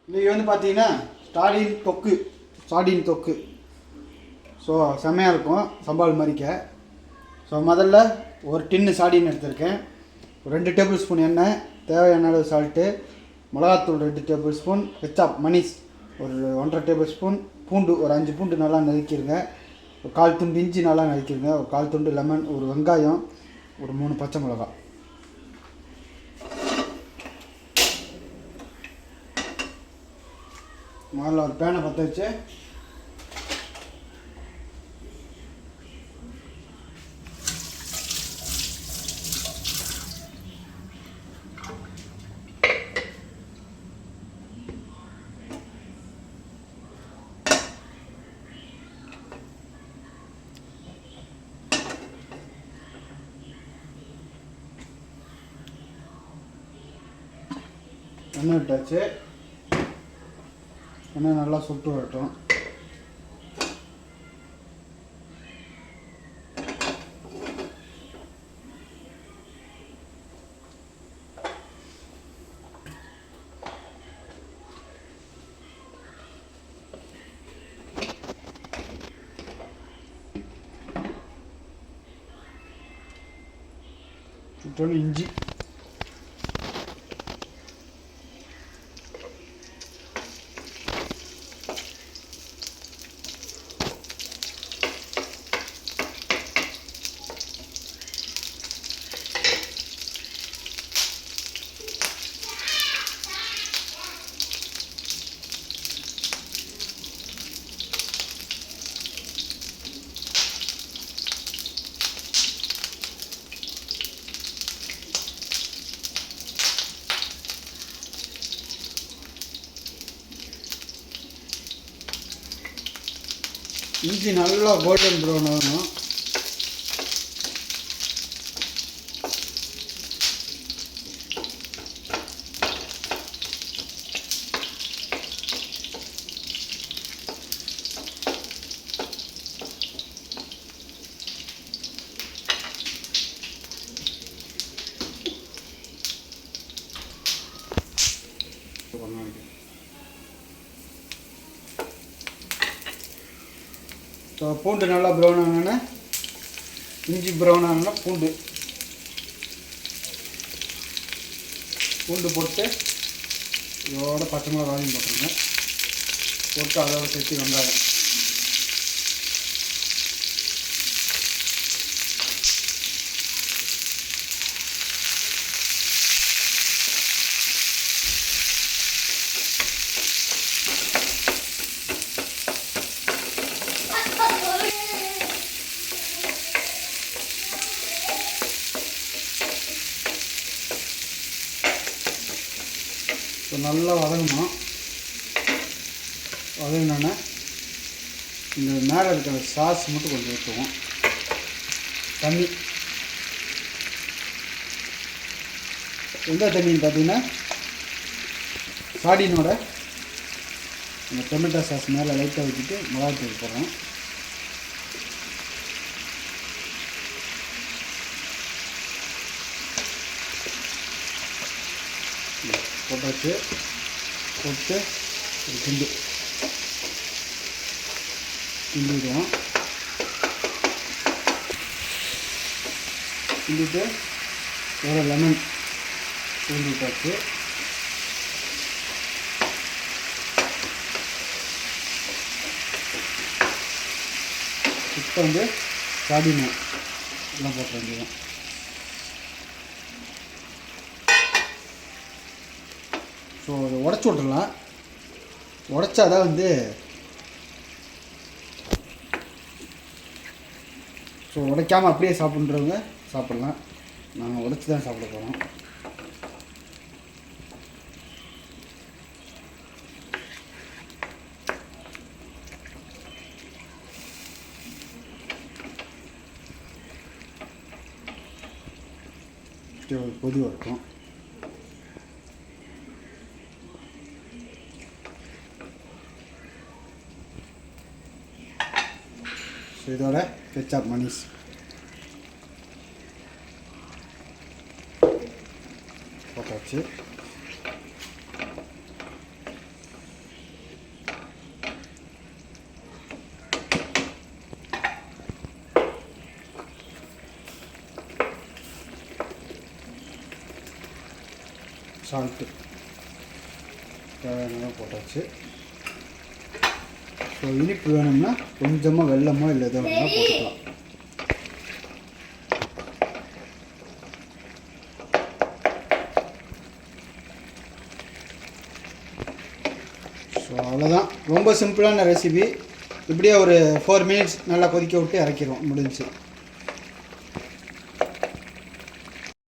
இன்றைக்கி வந்து பார்த்தீங்கன்னா சாடின் தொக்கு ஸோ செம்மையாக இருக்கும் சம்பால் மாதிரிக்க. ஸோ முதல்ல ஒரு டின்னு சாடின் எடுத்திருக்கேன், 2 டேபிள் ஸ்பூன் எண்ணெய், தேவையான அளவு சால்ட்டு, மிளகாத்தூள் 2 டேபிள் ஸ்பூன், கெச்சாப் மனிஸ் ஒரு 1.5 டேபிள் ஸ்பூன், பூண்டு ஒரு 5 பூண்டு நல்லா நறுக்கிடுங்க, ஒரு 1/4 துண்டு இஞ்சி நல்லா நறுக்கிடுங்க, ஒரு 1/4 துண்டு லெமன், ஒரு வெங்காயம், ஒரு 3 பச்சை மிளகா. முதல்ல ஒரு பேனை பற்ற வச்சு எண்ணெய் விட்டாச்சு. எண்ணெய் நல்லா சுட்டு வரட்டும். சுட்டோன்னு இஞ்சி, இஞ்சி நல்லா கோல்டன் ப்ரௌன் ஆகணும். ஸோ பூண்டு நல்லா ப்ரௌன் ஆனோன்னா, இஞ்சி ப்ரௌன் ஆனோன்னா பூண்டு போட்டு இதோட பச்சை மிளகாயும் போட்டுருங்க. போட்டு அதோட சேர்த்து வெங்காயம், நல்லா வதங்கணும். வதங்கினோன்னே இந்த மேலே இருக்கிற சாஸ் மட்டும் கொஞ்சம் ஊற்றுவோம். தண்ணி எந்த தண்ணின்னு பார்த்தீங்கன்னா, சாடினோட இந்த டொமேட்டோ சாஸ் மேலே லைட்டாக ஊற்றிட்டு மிளகாத்தூள் போடுறோம். போட்டாச்சு. போட்டு ஒரு கிண்டிடுவோம். கிண்டிட்டு ஒரு லெமன் ஊற்றிட்டாச்சு. இப்போ வந்து சாடினா இதெல்லாம் போட்ட வேண்டியதான். ஸோ அதை உடச்சி விட்றலாம். உடச்சாதான் வந்து ஸோ உடைக்காமல் அப்படியே சாப்பிட்றவங்க சாப்பிட்லாம். நாங்கள் உடச்சி தான் சாப்பிட போகிறோம். கொதி வரட்டும். ஸோ இதோட கெச்சாப் மனிஸ் போட்டாச்சு. சால்ட்டு தேவையான போட்டாச்சு. ஸோ இனிப்பு வேணும்னா கொஞ்சமாக வெல்லமோ இல்லை எதோ வேணால் போட்டுக்கலாம். ஸோ அவ்வளோதான், ரொம்ப சிம்பிளான ரெசிபி. இப்படியே ஒரு 4 மினிட்ஸ் நல்லா கொதிக்க விட்டு இறக்கிடுவோம், முடிஞ்சு.